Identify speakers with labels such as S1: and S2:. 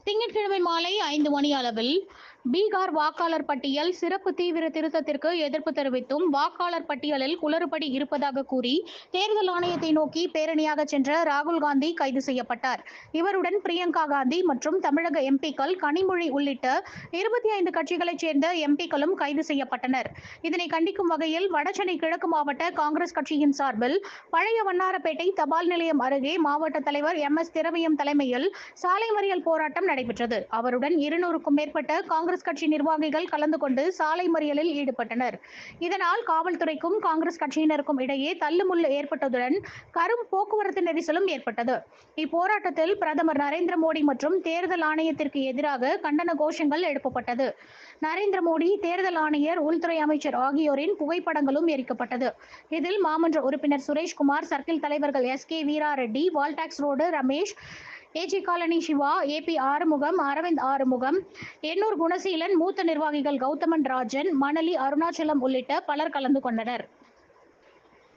S1: திங்கட்கிழமை மாலை 5 மணி அளவில் பீகார் வாக்காளர் பட்டியல் சிறப்பு தீவிர திருத்தத்திற்கு எதிர்ப்பு தெரிவித்தும், வாக்காளர் பட்டியலில் குளறுபடி இருப்பதாக கூறி தேர்தல் ஆணையத்தை நோக்கி பேரணியாக சென்ற ராகுல் காந்தி கைது செய்யப்பட்டார். இவருடன் பிரியங்கா காந்தி மற்றும் தமிழக எம்பிக்கள் கனிமொழி உள்ளிட்ட 25 கட்சிகளைச் சேர்ந்த எம்பிக்களும் கைது செய்யப்பட்டனர். இதனை கண்டிக்கும் வகையில் வடசென்னை கிழக்கு மாவட்ட காங்கிரஸ் கட்சியின் சார்பில் பழைய வண்ணாரப்பேட்டை தபால் நிலையம் அருகே மாவட்ட தலைவர் MS திரவியம் தலைமையில் சாலை மறியல் போராட்டம் நடைபெற்றது. அவருடன் 200க்கும் மேற்பட்ட காங்கிரஸ் கட்சி நிர்வாகிகள் கலந்து கொண்டு சாலை மறியலில் ஈடுபட்டனர். இதனால் காவல்துறைக்கும் காங்கிரஸ் கட்சியினருக்கும் இடையே தள்ளுமுள்ளு ஏற்பட்டதுடன் கரும் போக்குவரத்து நெரிசலும் ஏற்பட்டது. இப்போராட்டத்தில் பிரதமர் நரேந்திர மோடி மற்றும் தேர்தல் ஆணையத்திற்கு எதிராக கண்டன கோஷங்கள் எழுப்பப்பட்டது. நரேந்திர மோடி, தேர்தல் ஆணையர், உள்துறை அமைச்சர் ஆகியோரின் புகைப்படங்களும் எரிக்கப்பட்டது. இதில் மாமன்ற உறுப்பினர் சுரேஷ்குமார், சர்க்கிள் தலைவர்கள் SK Veera Reddy, Wall Tax road Ramesh, AG colony Siva, AP Arumugam, Aravind Arumugam, Ennore Gunaseelan, மூத்த நிர்வாகிகள் கௌதமன் ராஜன், மணலி அருணாச்சலம் உள்ளிட்ட பலர் கலந்து கொண்டனர்.